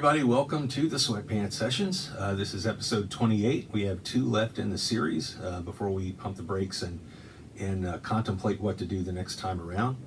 everybody, welcome to the Sweatpants Sessions. This is episode 28. We have 2 left in the series before we pump the brakes and contemplate what to do the next time around.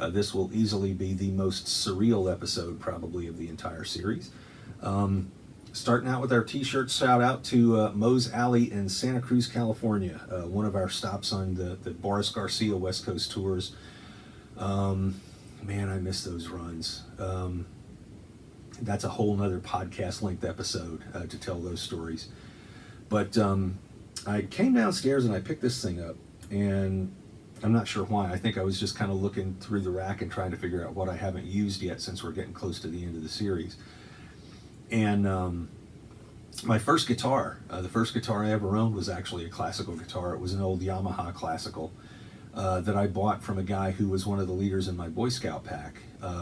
This will easily be the most surreal episode probably of the entire series. Starting out with our t-shirt shout out to Moe's Alley in Santa Cruz, California, one of our stops on the Boris Garcia West Coast tours. Man, I miss those runs. That's a whole nother podcast length episode to tell those stories. But I came downstairs and I picked this thing up, and I'm not sure why. I think I was just kind of looking through the rack and trying to figure out what I haven't used yet since we're getting close to the end of the series. And my first guitar, the first guitar I ever owned was actually a classical guitar. It was an old Yamaha classical that I bought from a guy who was one of the leaders in my Boy Scout pack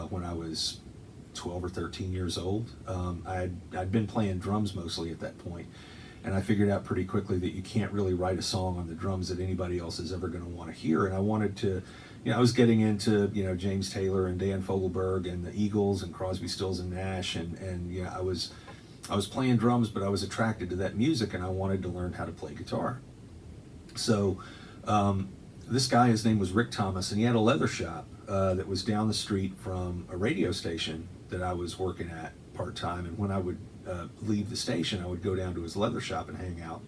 when I was 12 or 13 years old. I'd been playing drums mostly at that point, and I figured out pretty quickly that you can't really write a song on the drums that anybody else is ever going to want to hear. And I wanted to, I was getting into, James Taylor and Dan Fogelberg and the Eagles and Crosby, Stills and Nash, and I was playing drums, but I was attracted to that music, and I wanted to learn how to play guitar. So this guy, his name was Rick Thomas, and he had a leather shop that was down the street from a radio station that I was working at part-time. And when I would leave the station, I would go down to his leather shop and hang out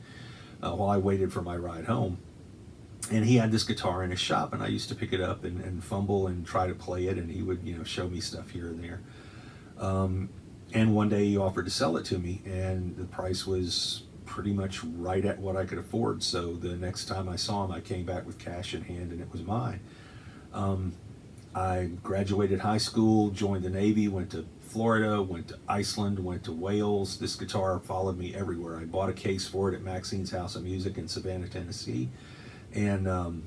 while I waited for my ride home. And he had this guitar in his shop, and I used to pick it up and fumble and try to play it, and he would show me stuff here and there. And one day he offered to sell it to me, and the price was pretty much right at what I could afford. So the next time I saw him, I came back with cash in hand, and it was mine. I graduated high school, joined the Navy, went to Florida, went to Iceland, went to Wales. This guitar followed me everywhere. I bought a case for it at Maxine's House of Music in Savannah, Tennessee, and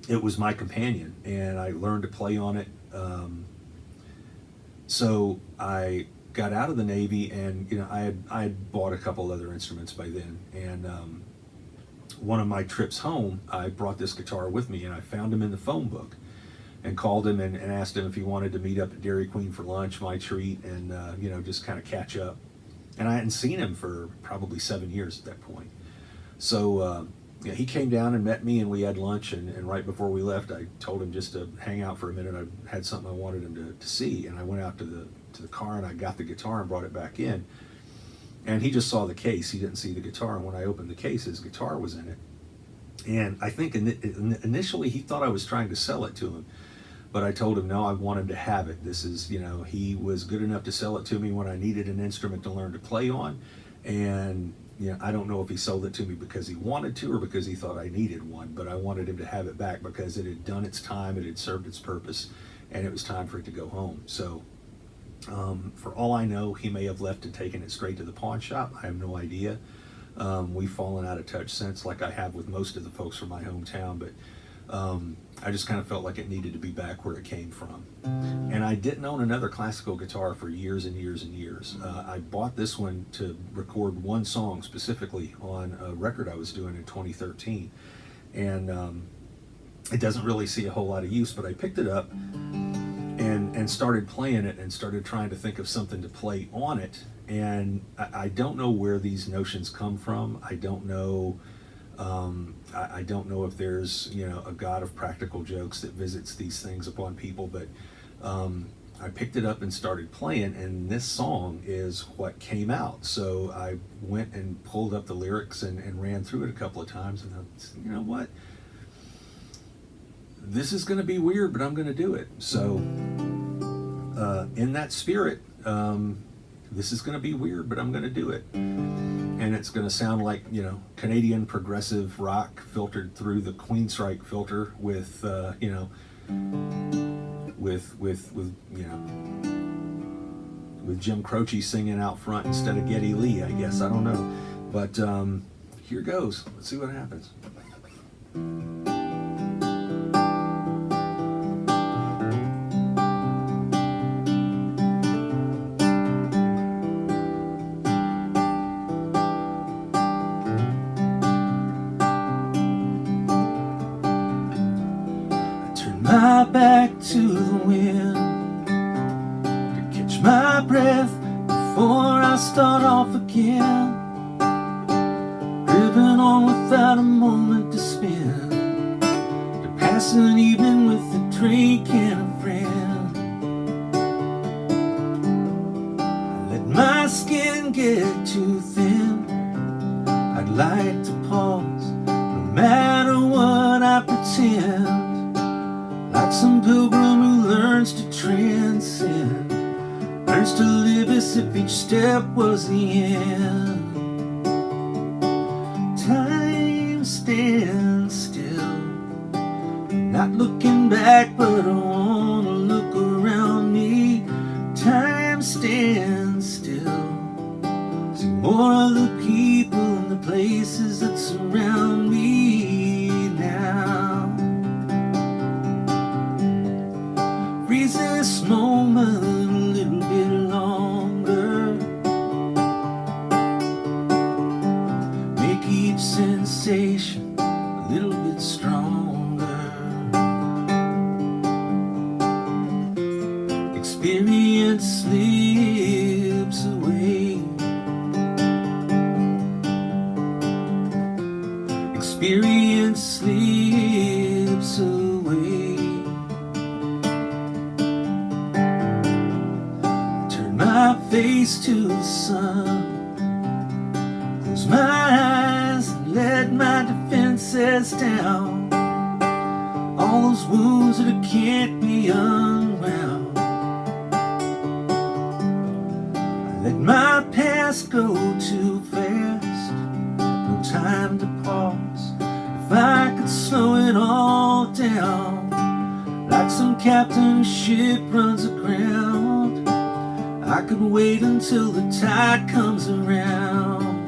it was my companion, and I learned to play on it. So I got out of the Navy, and I had bought a couple other instruments by then, and one of my trips home, I brought this guitar with me, and I found him in the phone book and called him and asked him if he wanted to meet up at Dairy Queen for lunch, my treat, and just kind of catch up. And I hadn't seen him for probably 7 years at that point. So he came down and met me, and we had lunch, and right before we left, I told him just to hang out for a minute. I had something I wanted him to see, and I went out to the car, and I got the guitar and brought it back in. And he just saw the case. He didn't see the guitar, and when I opened the case, his guitar was in it. And I think initially he thought I was trying to sell it to him. But I told him, no, I want him to have it. This is, he was good enough to sell it to me when I needed an instrument to learn to play on. And, I don't know if he sold it to me because he wanted to or because he thought I needed one, but I wanted him to have it back because it had done its time, it had served its purpose, and it was time for it to go home. So, for all I know, he may have left and taken it straight to the pawn shop. I have no idea. We've fallen out of touch since, like I have with most of the folks from my hometown, but I just kind of felt like it needed to be back where it came from. And I didn't own another classical guitar for years and years and years. I bought this one to record one song specifically on a record I was doing in 2013. And it doesn't really see a whole lot of use, but I picked it up and started playing it and started trying to think of something to play on it. And I don't know where these notions come from. I don't know. I don't know if there's, a God of practical jokes that visits these things upon people, but I picked it up and started playing, and this song is what came out. So I went and pulled up the lyrics and ran through it a couple of times, and I said, you know what? This is going to be weird, but I'm going to do it. So in that spirit, this is going to be weird, but I'm going to do it. And it's going to sound like, Canadian progressive rock filtered through the Queensryche filter with, with Jim Croce singing out front instead of Geddy Lee, I guess. I don't know. But here goes. Let's see what happens. My back to the wind to catch my breath before before I start off again, driven on without a moment to spend, to pass an evening with a drink and a friend. Let my skin get too thin, I'd like to pause, no matter what I pretend, like some pilgrim who learns to transcend, learns to live as if each step was the end. Time stands still, not looking back, but I wanna look around me. Time stands still, see more of the people and the places that surround me now. Freeze this moment a little bit longer, make each sensation a little bit stronger. Experience slips away, experience slips away. Turn my face to the sun, close my eyes and let my defenses down, all those wounds that can't be unwound. Let my past go too fast, no time to pause. If I could slow it all down, like some captain whose ship runs aground, I could wait until the tide comes around.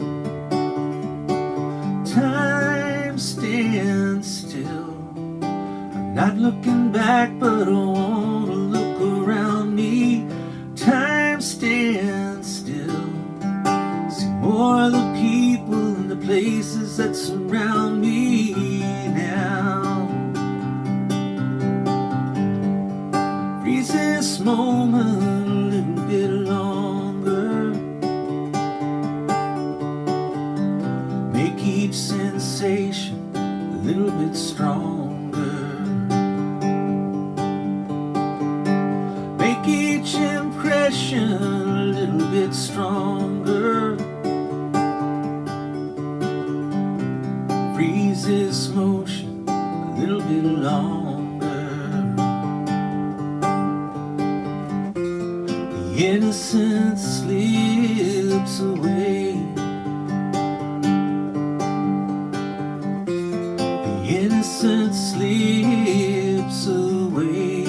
Time stands still, I'm not looking back, but I wanna look around me. Time stands still, see more of the people and the places that surround me now. Freeze this moment a little bit longer, make each sensation a little bit stronger, make each impression a little bit stronger. Freeze this motion a little bit longer. The innocence slips away, the innocence slips away.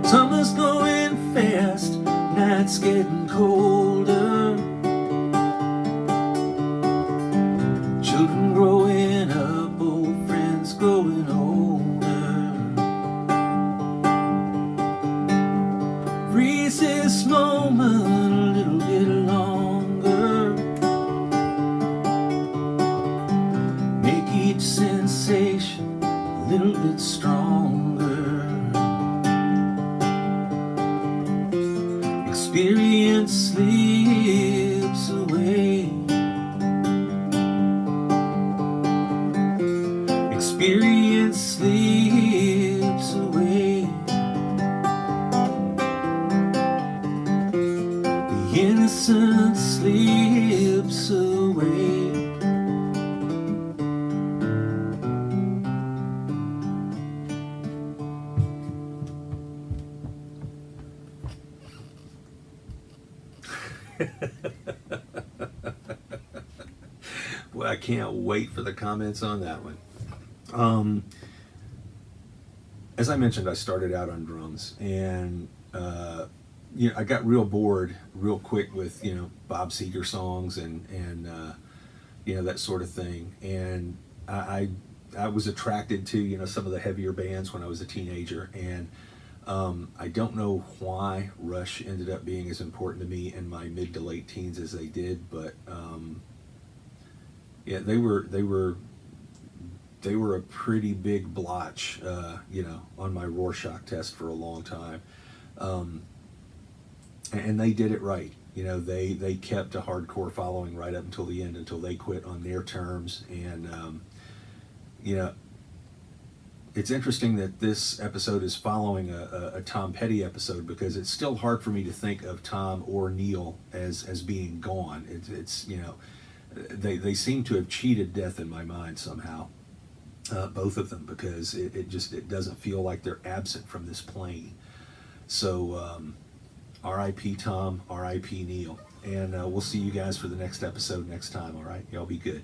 Summer's going fast, nights getting colder, children growing up, old friends growing older. Freeze this moment a little bit longer, make each sensation a little bit stronger. Experience slips away, experience slips away. The innocence slips away. Well, I can't wait for the comments on that one. As I mentioned, I started out on drums, and I got real bored real quick with Bob Seger songs and that sort of thing. And I was attracted to some of the heavier bands when I was a teenager, and I don't know why Rush ended up being as important to me in my mid to late teens as they did, but yeah, they were a pretty big blotch, on my Rorschach test for a long time. And they did it right. You know, they kept a hardcore following right up until the end, until they quit on their terms. And you know, it's interesting that this episode is following a Tom Petty episode, because it's still hard for me to think of Tom or Neil as being gone. It's you know, they seem to have cheated death in my mind somehow, both of them, because it doesn't feel like they're absent from this plane. So R.I.P. Tom, R.I.P. Neil, and we'll see you guys for the next episode next time. All right, y'all be good.